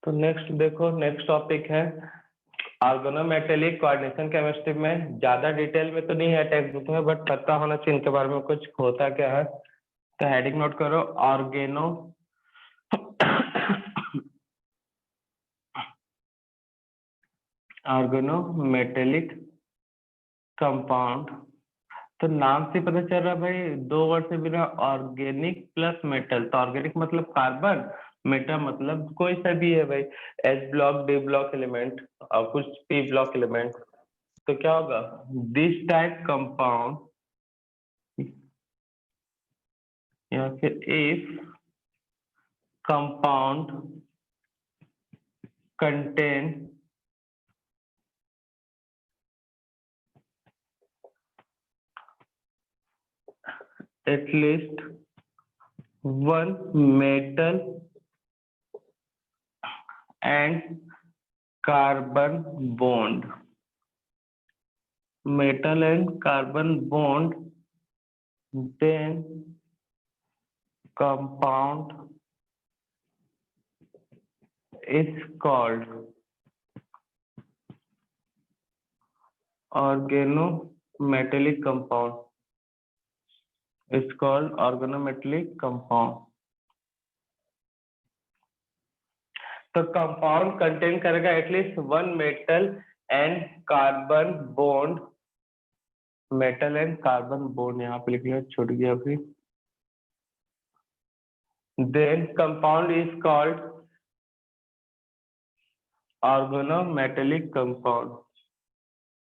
तो नेक्स्ट देखो, next topic है ऑर्गेनोमेटेलिक कोऑर्डिनेशन केमिस्ट्री में। ज्यादा डिटेल में तो नहीं है टेक्स्ट बुक में, बट पता होना चाहिए इनके बारे में कुछ होता क्या है। तो हेडिंग नोट करो, ऑर्गेनोमेटेलिक कंपाउंड। तो नाम से पता चल रहा है भाई, दो वर्ड से बिना, ऑर्गेनिक प्लस मेटल। तो ऑर्गेनिक मतलब कार्बन, मेटल मतलब कोई सा भी है भाई, S block, D block element और कुछ पी ब्लॉक एलिमेंट। तो क्या होगा, दिस टाइप कंपाउंड या फिर if compound contain at least one metal and carbon bond. Metal and carbon bond, then compound is called organometallic compound. It's called organometallic compound. तो compound contain करेगा at least one metal and carbon bond. Metal and carbon bond यहाँ पे लिख लिया, छूट गया अभी। Then compound is called organometallic compound.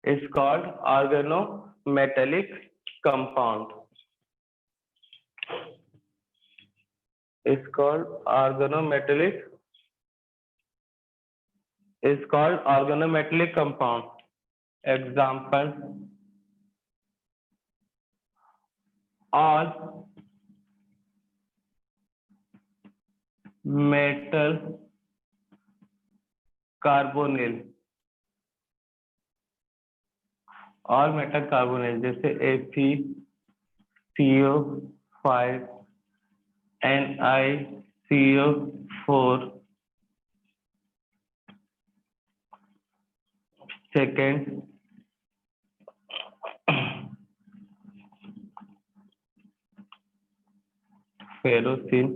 Is called organometallic compound. Is called organometallic. Is called organometallic compound. Example: all metal carbonyl. all metal carbonyl जैसे FeCO5, NiCO4, second ferrocene.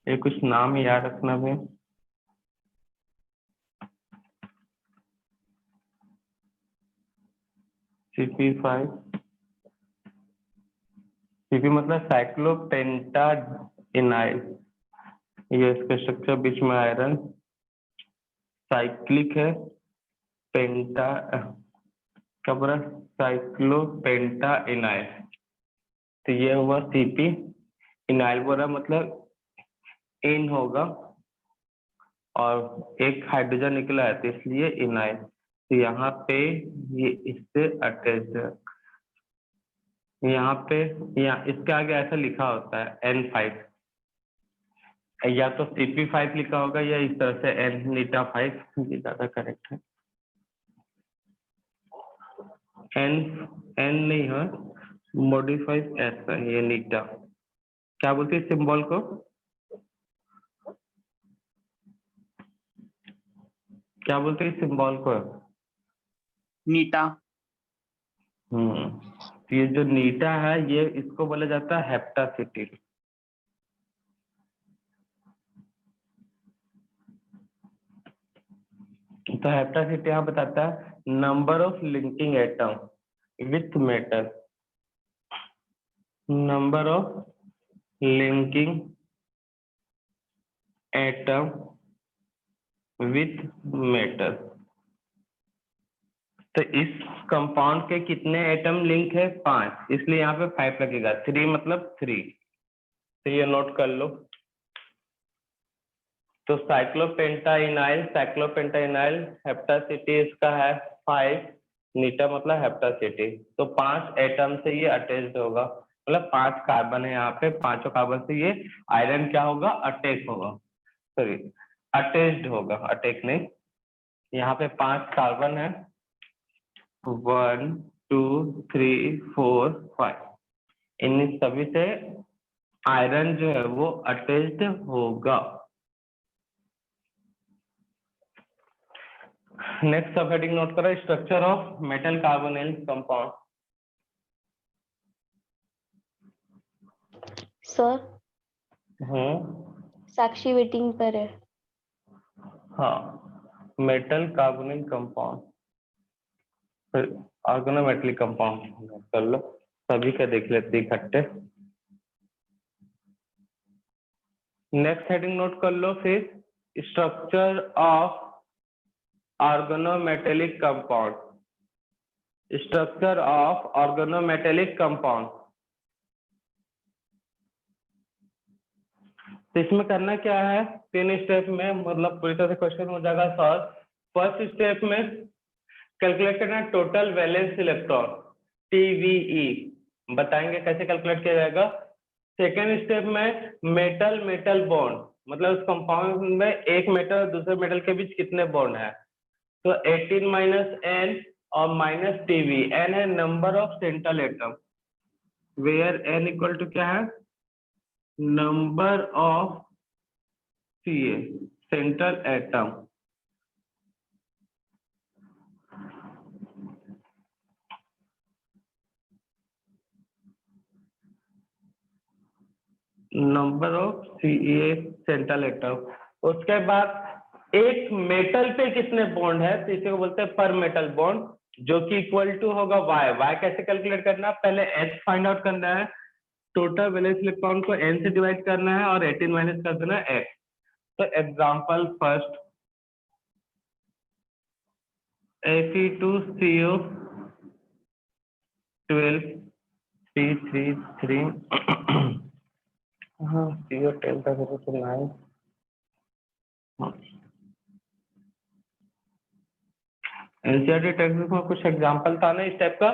ये कुछ नाम याद रखना है। CP5, CP मतलब साइक्लोपेंटाइनाइल। ये इसका स्ट्रक्चर बीच में आयरन, साइक्लिक है, पेंटा क्या पूरा साइक्लोपेंटाइनाइल। तो ये हुआ CP। इनाइल बोला मतलब इन होगा और एक हाइड्रोजन निकला है तो इसलिए इनाइल। तो यहाँ पे ये इससे अटैच है। यहाँ पे इसके आगे ऐसा लिखा होता है N5, या तो CP5 लिखा होगा या इस तरह से N-नीटा5, ये ज्यादा करेक्ट है। N नहीं है, मॉडिफाइड S है ये नीटा। क्या बोलते हैं सिंबल को, क्या बोलते हैं सिंबल को? नीटा। तो ये जो नीटा है ये इसको बोला जाता है हेप्टासिटिल। तो हेप्टासिटी यहाँ बताता है number of linking atom with metal, number of linking atom with metal. तो इस कंपाउंड के कितने एटम लिंक है? 5, इसलिए यहाँ पे 5 लगेगा। 3 मतलब 3, तो ये नोट कर लो। तो साइक्लोपेंटाइनाइल हेप्टासिटी इसका है 5, नीटा मतलब हेप्टासिटी। तो 5 एटम से ये अटैच्ड होगा, मतलब 5 कार्बन है यहाँ पे, 5 कार्बन से ये आयरन क्या होगा, अटैक होगा, सॉरी अटैच्ड होगा, अटैक नहीं। यहाँ पे 5 कार्बन है, 1 2 3 4 5, इन सभी से आयरन जो है वो अटैच्ड होगा। नेक्स्ट सब हेडिंग नोट करो, structure of metal carbonyl compound. Sir hmm, Sakshi waiting पर है। हाँ, मेटल कार्बोनिल कंपाउंड, फिर ऑर्गेनोमेटेलिक कंपाउंड कर लो, सभी का देख लेते इकट्ठे। नेक्स्ट हेडिंग नोट कर लो फिर, structure of organometallic compound, structure of organometallic compound. तो इसमें करना क्या है, 3 स्टेप में मतलब पूरी तरह से क्वेश्चन हो जाएगा सॉल्व। फर्स्ट स्टेप में कैलकुलेट करना है टोटल वैलेंस इलेक्ट्रॉन, TVE, बताएंगे कैसे कैलकुलेट किया जाएगा। सेकेंड स्टेप में मेटल मेटल बॉन्ड, मतलब उस कंपाउंड में एक मेटल और दूसरे मेटल के बीच कितने बॉन्ड है, तो 18 - N और माइनस TV, N है number of central atom, where N equal to क्या है, number of Ca central atom. Number of Ca central atom. उसके बाद एक मेटल पे कितने बॉन्ड है, तो इसे को बोलते हैं पर मेटल बॉन्ड, जो कि इक्वल टू होगा Y। Y कैसे कैलकुलेट करना है, पहले H फाइंड आउट करना है, टोटल वैलेंस इलेक्ट्रॉन को N से डिवाइड करना है और 18 माइनस कर देना है X। तो एग्जांपल फर्स्ट, Fe2CO 12 333 हाँ CO 10 का 9। एनसीईआरटी टेक्स्ट बुक में कुछ एग्जांपल था ना इस टाइप का,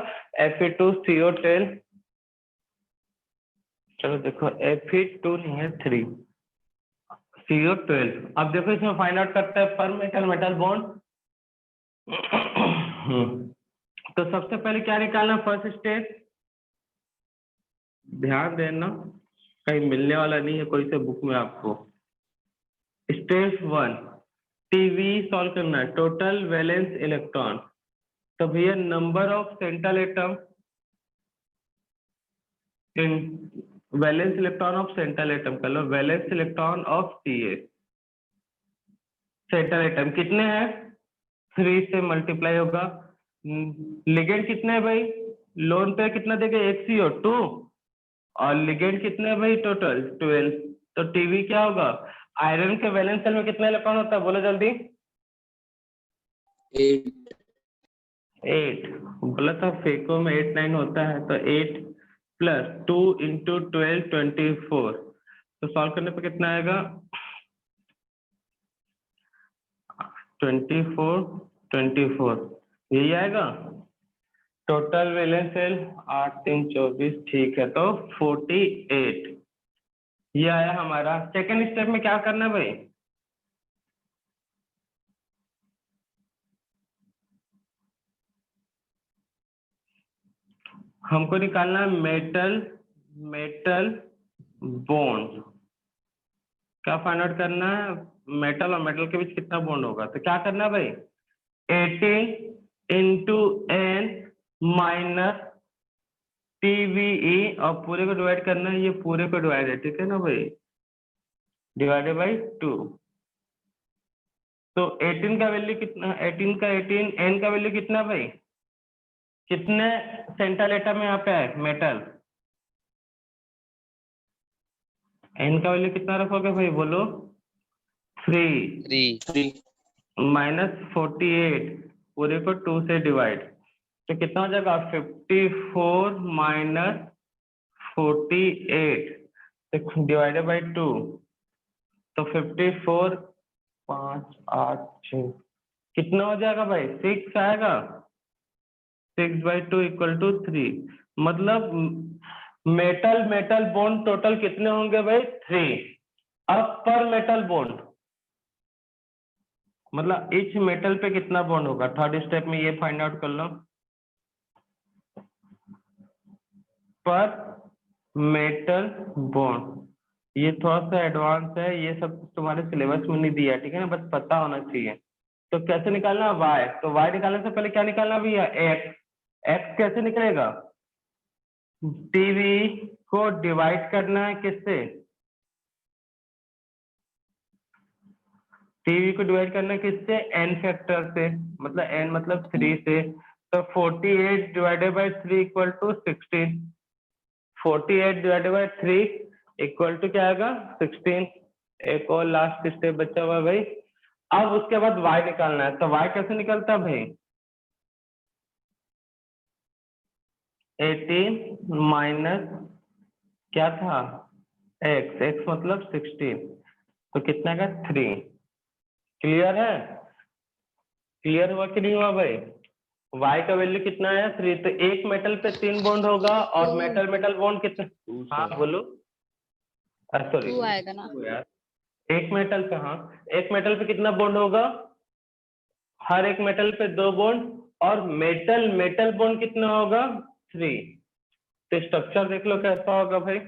Fe2CO10, चलो देखो Fe2 नहीं है 3 CO12। अब देखो इसमें फाइंड आउट करते हैं पर मेटल मेटल बॉन्ड। तो सबसे पहले क्या निकालना, फर्स्ट स्टेप, ध्यान देना कहीं मिलने वाला नहीं है कोई से बुक में आपको। स्टेप 1 टीवी सॉल्व करना है, टोटल वैलेंस इलेक्ट्रॉन, तो भैया number of central atom in valence electron of central atom कर लो, valence electron of Ca central atom कितने हैं, 3 से मल्टीप्लाई होगा। लिगेंड कितने है भाई, लोन पे कितना देगा, एक CO2, और लिगेंड कितने है भाई, टोटल 12। तो टीवी क्या होगा, आयरन के वैलेंस सेल में कितना इलेक्ट्रॉन होता है, बोलो जल्दी। 8 बोला था, फेको में 8 9 होता है, तो 8 प्लस 2 इंटू 12 24। तो सॉल्व करने पर कितना आएगा, 24 यही आएगा। टोटल वैलेंस सेल 8 3 24, ठीक है, तो 48 ये आया हमारा। सेकेंड स्टेप में क्या करना है भाई, हमको निकालना है मेटल मेटल बॉन्ड। क्या फाइंड आउट करना है, मेटल और मेटल के बीच कितना बॉन्ड होगा, तो क्या करना है भाई, 18 इंटू N माइनस TVE, और पूरे को डिवाइड करना है, ये पूरे को डिवाइड है, ठीक है ना भाई, डिवाइडेड बाई 2। तो 18 का वैल्यू कितना, 18 का 18, N का वैल्यू कितना भाई, कितने सेंट्रल एटम में यहाँ पे है मेटल, N का वैल्यू कितना रखोगे भाई, बोलो 3 माइनस 48, पूरे को 2 से डिवाइड, तो कितना हो जाएगा, 54 माइनस 48 डिवाइडेड बाई 2, तो 54 5 8 6 कितना हो जाएगा भाई, 6 आएगा, 6/2 इक्वल टू 3। मतलब मेटल मेटल बॉन्ड टोटल कितने होंगे भाई, 3। अब पर मेटल बॉन्ड मतलब इच मेटल पे कितना बॉन्ड होगा, थर्ड स्टेप में ये फाइंड आउट कर लो, पर मेटल बॉन्ड। ये थोड़ा सा एडवांस है, ये सब तुम्हारे सिलेबस में नहीं दिया, ठीक है ना, बस पता होना चाहिए, तो कैसे निकालना y, तो y निकालने से पहले क्या निकालना भैया x। x कैसे निकलेगा, टीवी को डिवाइड करना है किससे, टीवी को डिवाइड करना है किससे, n फैक्टर से, मतलब n मतलब 3 से। तो 48 divided by 3 equal to 16, 48 divided by 3 equal to क्या आएगा 16। एक और लास्ट स्टेप बचा हुआ है भाई। अब उसके बाद y निकालना है, तो y कैसे निकलता है भाई, 18 माइनस क्या था x, x मतलब 16, तो कितना का 3। क्लियर है, क्लियर हुआ कि नहीं हुआ भाई। y का वैल्यू कितना है 3, तो एक मेटल पे 3 बॉन्ड होगा और मेटल मेटल बॉन्ड कितना, हाँ बोलो, सॉरी 2 आएगा ना। यार, एक मेटल पे, हाँ एक मेटल पे कितना बॉन्ड होगा, हर एक मेटल पे 2 बॉन्ड, और मेटल मेटल बॉन्ड कितना होगा 3। तो स्ट्रक्चर देख लो कैसा होगा भाई।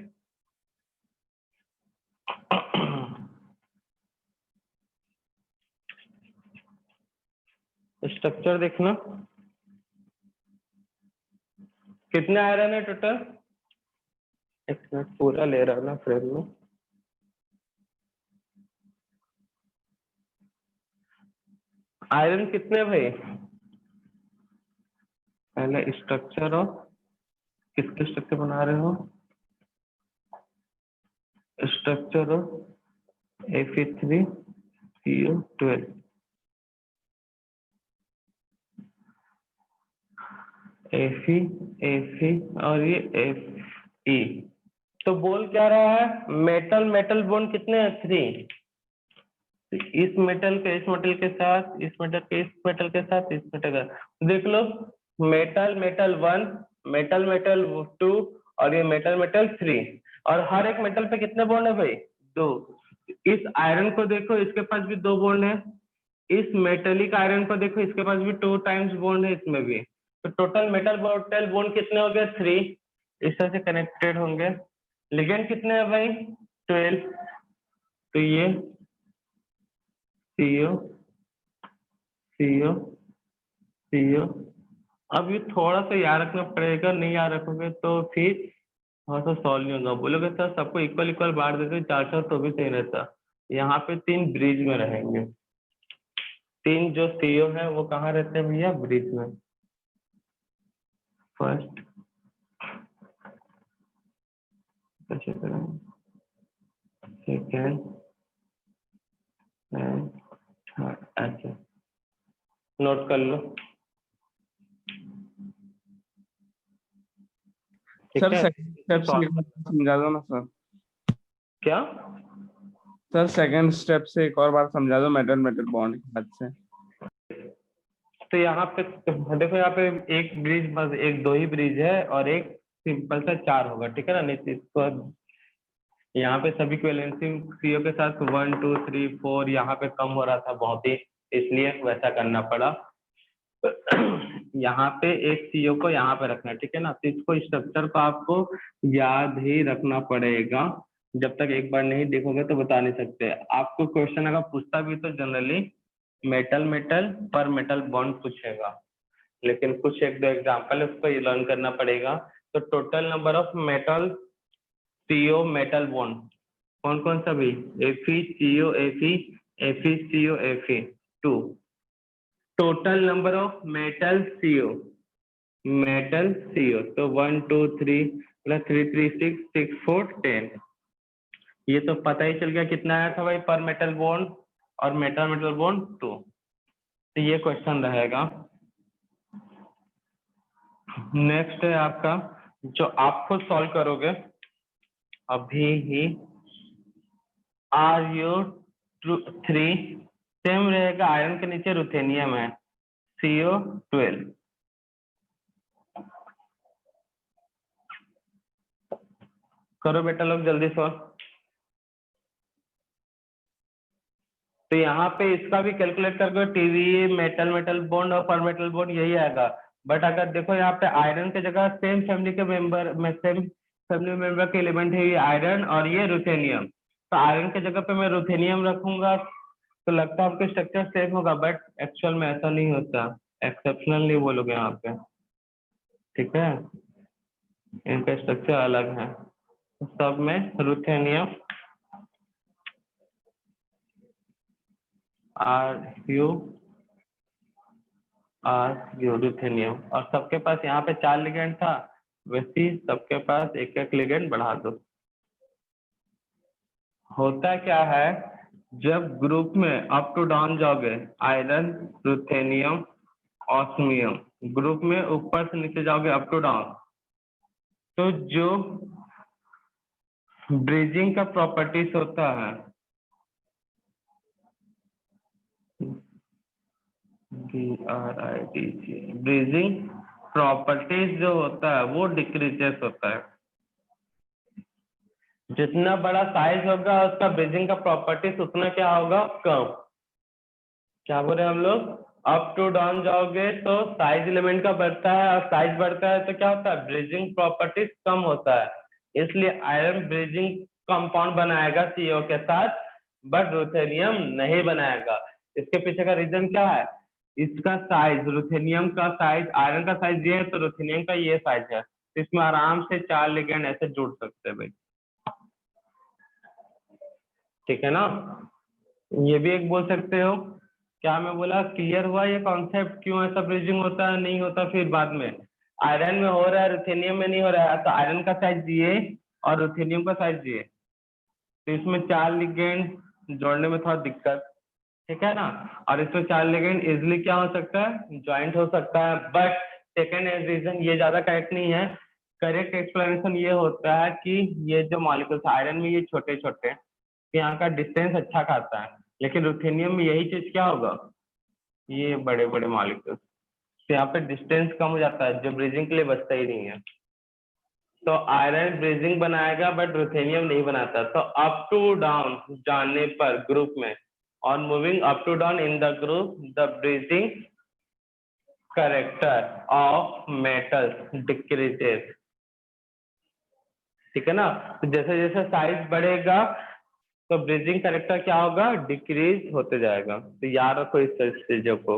स्ट्रक्चर देखना, कितने आयरन है टोटल, एक मिनट पूरा ले रहा हूं ना फ्रेम में। आयरन कितने भाई, पहले स्ट्रक्चर हो, किसके स्ट्रक्चर बना रहे हो, स्ट्रक्चर हो Fe3CO12, Fe और ये Fe। तो बोल क्या रहा है, मेटल मेटल बॉन्ड कितने हैं 3, इस मेटल के इस मेटल के साथ, इस मेटल के इस मेटल के साथ, इस मेटल का देख लो, मेटल मेटल 1, मेटल मेटल 2, और ये मेटल मेटल 3, और हर एक मेटल पे कितने बॉन्ड है भाई 2। इस आयरन को देखो, इसके पास भी 2 बॉन्ड है, इस मेटेलिक आयरन को देखो, इसके पास भी 2 टाइम्स बॉन्ड है, इसमें भी, तो टोटल मेटल मेटल बॉन्ड कितने हो गए 3, इस तरह से कनेक्टेड होंगे। लिगेंड कितने हैं भाई 12, तो ये CO CO CO। अब ये थोड़ा सा याद रखना पड़ेगा, नहीं याद रखोगे तो फिर थोड़ा सा सॉल्व नहीं होगा। बोलोगे सर सबको इक्वल इक्वल बांट देते 4 तो भी सही रहता। यहाँ पे 3 ब्रिज में रहेंगे, 3 जो CO है वो कहाँ रहते हैं भैया ब्रिज में, फर्स्ट सेकेंड एंड थर्ड, ऐसे नोट कर लो। ठीक सर है, सेकंड स्टेप से एक बार समझा दो ना सर। क्या सर सेकंड स्टेप से एक और बार समझा दो मेटल मेटल बॉन्ड के बाद से। तो यहाँ पे देखो, यहाँ पे एक ब्रिज बस, एक 2 ही ब्रिज है और एक सिंपल सा 4 होगा, ठीक है ना। नहीं तो यहाँ पे सभी को वैलेंसी CO के साथ 1 2 3 4 यहाँ पे कम हो रहा था बहुत ही, इसलिए वैसा करना पड़ा। यहाँ पे एक CO को यहाँ पे रखना है, ठीक है ना। तो इसको स्ट्रक्चर को आपको याद ही रखना पड़ेगा, जब तक एक बार नहीं देखोगे तो बता नहीं सकते। आपको क्वेश्चन अगर पूछता भी तो जनरली मेटल मेटल पर मेटल बॉन्ड पूछेगा, लेकिन कुछ एक दो एग्जाम्पल है उसको ये लर्न करना पड़ेगा। तो total number of metal CO metal bond कौन कौन सा भी, FeCO FeCO Fe 2। Total number of metal CO तो 1 2 3 प्लस 3 3 6 6 4 10। ये तो पता ही चल गया कितना आया था भाई पर मेटल बॉन्ड, और मेटल मेटल बॉन्ड 2। तो ये क्वेश्चन रहेगा। नेक्स्ट है आपका, जो आप खुद सॉल्व करोगे अभी ही, RU3 सेम रहेगा, आयरन के नीचे रुथेनियम है CO12। करो बेटा लोग जल्दी सॉल्व। तो यहाँ पे इसका भी कैलकुलेट करके टीवी मेटल मेटल बॉन्ड और पर मेटल बॉन्ड यही आएगा। बट अगर देखो यहाँ पे आयरन के जगह सेम फैमिली के मेंबर में, सेम फैमिली मेंबर के एलिमेंट है ये आयरन और ये रुथेनियम, तो आयरन के जगह पे मैं रुथेनियम रखूंगा, तो लगता है आपका स्ट्रक्चर सेम होगा, बट एक्चुअल में ऐसा नहीं होता, एक्सेप्शनल नहीं बोलोगे यहाँ पे, ठीक है, इनका स्ट्रक्चर अलग है। सब में रुथेनियम RU रुथेनियम, और सबके पास यहाँ पे 4 लिगेंड था, वैसे ही सबके पास एक एक लिगेंड बढ़ा दो। होता क्या है, जब ग्रुप में अप टू डाउन जाओगे, आयरन, रुथेनियम, ऑस्मियम, ग्रुप में ऊपर से नीचे जाओगे अप टू डाउन, तो जो ब्रिजिंग का प्रॉपर्टीज होता है, ब्रिजिंग प्रॉपर्टीज जो होता है वो डिक्रीजेस होता है। जितना बड़ा साइज होगा उसका ब्रिजिंग का प्रॉपर्टीज उतना क्या होगा, कम। क्या बोल रहे हैं हम लोग, अप टू डाउन जाओगे तो साइज एलिमेंट का बढ़ता है, और साइज बढ़ता है तो क्या होता है, ब्रिजिंग प्रॉपर्टीज कम होता है। इसलिए आयरन ब्रिजिंग कंपाउंड बनाएगा CO के साथ, बट रुथेनियम नहीं बनाएगा। इसके पीछे का रीजन क्या है, इसका साइज, रुथेनियम का साइज, आयरन का साइज ये है तो रुथेनियम का ये साइज है, तो इसमें आराम से 4 लिगेंड ऐसे जुड़ सकते हैं भाई, ठीक है ना। ये भी एक बोल सकते हो, क्या मैं बोला, क्लियर हुआ ये कॉन्सेप्ट, क्यों ऐसा ब्रिजिंग होता है, नहीं होता फिर बाद में। आयरन में हो रहा है, रुथेनियम में नहीं हो रहा है, तो आयरन का साइज ये और रुथेनियम का साइज ये, तो इसमें 4 लिगेंड जोड़ने में थोड़ा दिक्कत, ठीक है ना। और इसमें 4 लिगेंड इजिली क्या हो सकता है, ज्वाइंट हो सकता है, बट सेकेंड रीजन ये ज्यादा करेक्ट नहीं है। करेक्ट एक्सप्लेनेशन ये होता है कि ये जो मॉलिक्यूल्स आयरन में ये छोटे छोटे, यहाँ का डिस्टेंस अच्छा खासा है, लेकिन रुथेनियम में यही चीज क्या होगा, ये बड़े बड़े मॉलिक्यूल्स, तो यहाँ पे डिस्टेंस कम हो जाता है, जो ब्रिजिंग के लिए बचता ही नहीं है। तो आयरन ब्रिजिंग बनाएगा बट रुथेनियम नहीं बनाता। तो अप टू डाउन जाने पर ग्रुप में, on moving up to down in the group, the bridging character of metals decreases, ठीक है ना। तो जैसे जैसे साइज बढ़ेगा तो ब्रिजिंग कैरेक्टर क्या होगा, डिक्रीज होते जाएगा। तो याद रखो इस चीजों को।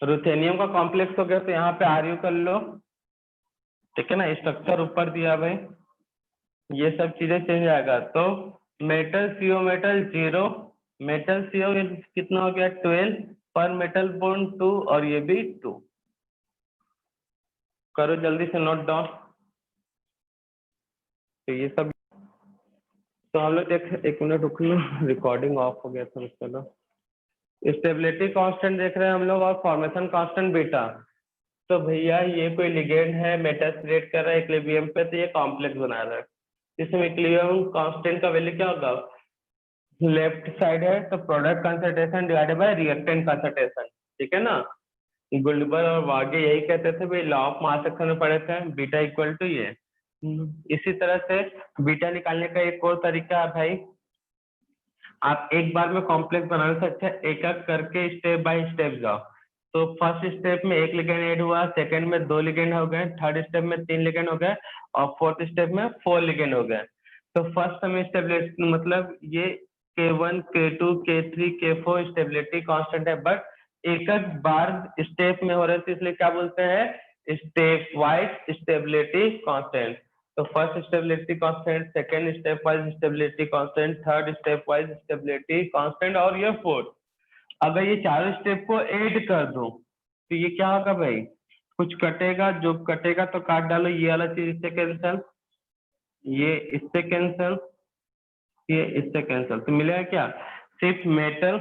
रुथेनियम का कॉम्प्लेक्स हो गया तो यहाँ पे RU कर लो, ठीक है ना, स्ट्रक्चर ऊपर दिया भाई, ये सब चीजें चेंज आएगा। तो metal CO metal 0, metal CO कितना हो गया 12, पर मेटल बॉन्ड 2, और ये भी 2। करो जल्दी से नोट डाउन। तो ये सब, तो हम लोग देख, एक मिनट रुक लो, रिकॉर्डिंग ऑफ हो गया था, चलो। स्टेबिलिटी कांस्टेंट देख रहे हैं हम लोग, और फॉर्मेशन कांस्टेंट बीटा। तो भैया ये कोई लिगेंड है, मेटल क्रिएट कर रहा है इक्विलिब्रियम पे, तो ये कॉम्प्लेक्स बना रहा है। इसमें इक्विलिब्रियम कांस्टेंट का वैल्यू क्या होगा, लेफ्ट साइड है तो product concentration divided by reactant concentration, ठीक है ना। गुल्डबर्ग और वागे यही कहते थे भाई, लॉ ऑफ मास एक्शन में पढ़े थे, बीटा इक्वल टू ये। इसी तरह से बीटा निकालने का एक और तरीका है भाई, आप एक बार में कॉम्प्लेक्स बनाने से अच्छा एक एक करके स्टेप बाय स्टेप जाओ। तो फर्स्ट स्टेप में 1 लिगेंड ऐड हुआ, सेकंड में 2 लिगेंड हो गए, थर्ड स्टेप में 3 लिगेंड हो गए, और फोर्थ स्टेप में 4 लिगेंड हो गए। तो फर्स्ट में स्टेबिलिटी मतलब ये K1 K2 K3 K4 stability constant है, बट एक एक बार स्टेप में हो रहे थे, इसलिए क्या बोलते हैं, स्टेप वाइज स्टेबिलिटी कांस्टेंट। तो first stability constant, second step wise stability constant, third step wise stability constant, और ये फोर्थ। अगर ये चारों स्टेप को ऐड कर दो तो ये क्या होगा भाई, कुछ कटेगा, जो कटेगा तो काट डालो, ये वाला चीज इससे कैंसल, ये इससे कैंसल, ये इससे कैंसल, तो मिलेगा क्या, सिर्फ मेटल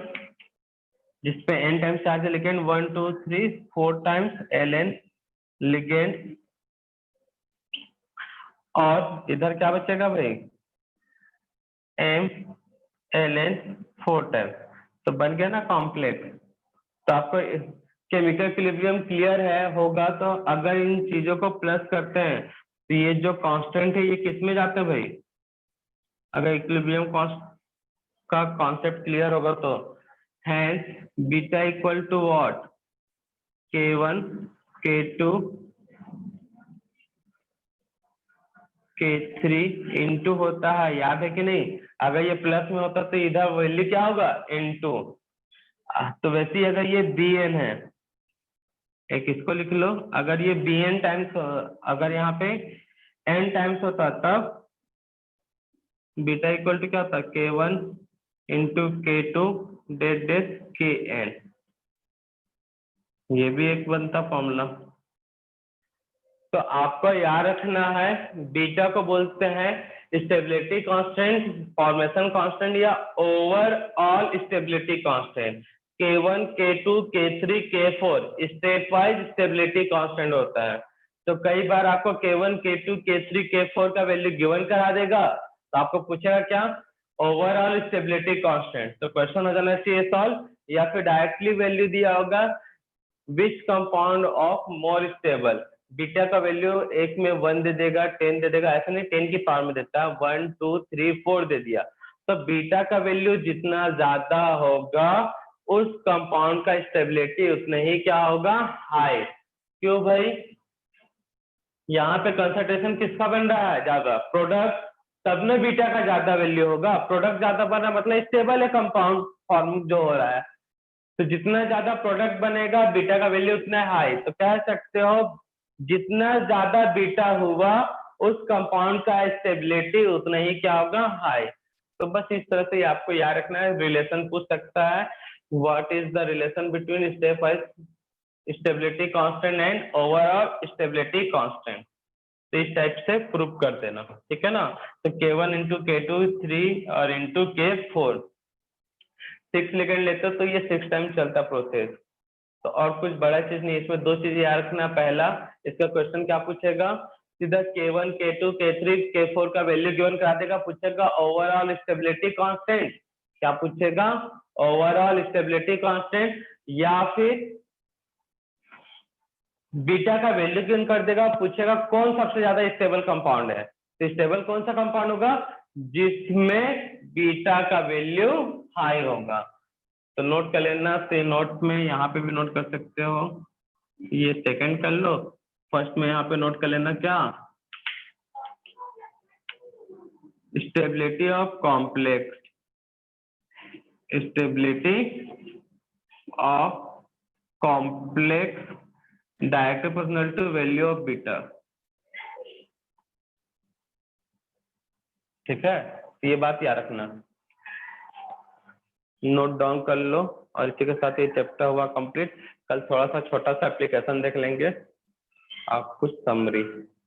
जिसपे n टाइम्स चार्ज है, लिगेंड 1 2 3 4 टाइम्स Ln लिगेंड, और इधर क्या बचेगा भाई, M Ln 4 टाइम्स, तो बन गया ना कॉम्प्लेक्स। तो आपको केमिकल इक्विलिब्रियम क्लियर है होगा, तो अगर इन चीजों को प्लस करते हैं तो ये जो कांस्टेंट है ये किस में जाते हैं भाई, अगर इक्विलिब्रियम का कॉन्सेप्ट क्लियर होगा तो, hence beta equal to what, K1 K2 K3 into होता है, याद है कि नहीं? अगर ये प्लस में होता तो इधर वैल्यू क्या होगा? इंटू। तो वैसे ही अगर ये Bn है, एक इसको लिख लो, अगर ये Bn टाइम्स, अगर यहाँ पे n टाइम्स होता तब बीटा इक्वल टू क्या होता? K1 into K2 date date Kn। ये भी एक बनता फॉर्मूला। तो आपको याद रखना है, बीटा को बोलते हैं स्टेबिलिटी कांस्टेंट, फॉर्मेशन कांस्टेंट या overall stability constant. K1, K2, K3, K4 step wise stability constant होता है। तो कई बार आपको K1, K2, K3, K4 का वैल्यू गिवन करा देगा, तो आपको पूछेगा क्या? Overall stability constant. तो क्वेश्चन हो जाना चाहिए सॉल्व, या फिर डायरेक्टली वैल्यू दिया होगा which compound of more stable. Beta का वैल्यू एक में 1 दे देगा, 10 दे देगा, ऐसा नहीं 10 की पावर में देता है, 1 2 3 4 दे दिया। तो बीटा का वैल्यू जितना ज्यादा होगा उस कंपाउंड का स्टेबिलिटी उतना ही क्या होगा? हाई। क्यों भाई? यहाँ पे कंसंट्रेशन किसका बन रहा है? ज्यादा प्रोडक्ट, तब में बीटा का ज्यादा वैल्यू होगा। प्रोडक्ट ज्यादा बना मतलब स्टेबल है कंपाउंड फॉर्म जो हो रहा है। तो जितना ज्यादा प्रोडक्ट बनेगा बीटा का वैल्यू उतना हाई। तो कह सकते हो जितना ज्यादा बीटा हुआ उस कंपाउंड का स्टेबिलिटी उतना ही क्या होगा? हाई। तो बस इस तरह से आपको याद रखना है। रिलेशन पूछ सकता है, what is the relation between step wise stability constant and overall stability constant. तो इस टाइप से प्रूव कर देना, ठीक है ना? तो K1 इंटू K2 3 और इंटू K4 6 सेकंड लेते हो तो ये 6 टाइम चलता प्रोसेस। तो और कुछ बड़ा चीज नहीं, इसमें दो चीज याद रखना। पहला, इसका क्वेश्चन क्या पूछेगा? सीधा K1, K2, K3, K4 का वैल्यू गिवन करा देगा, पूछेगा ओवरऑल स्टेबिलिटी कांस्टेंट। क्या पूछेगा? ओवरऑल स्टेबिलिटी कांस्टेंट, या फिर बीटा का वैल्यू गिवन कर देगा, पूछेगा कौन सबसे ज्यादा स्टेबल कंपाउंड है। तो स्टेबल कौन सा कंपाउंड होगा? जिसमें बीटा का वैल्यू हाई होगा। तो नोट कर लेना, से नोट में यहाँ पे भी नोट कर सकते हो, ये सेकंड कर लो, फर्स्ट में यहाँ पे नोट कर लेना क्या? Stability of complex, stability of complex directly proportional to value of beta. ठीक है, ये बात याद रखना, नोट डाउन कर लो। और इसी के साथ ये चैप्टर हुआ कंप्लीट। कल थोड़ा सा छोटा सा एप्लीकेशन देख लेंगे, आप कुछ समरी।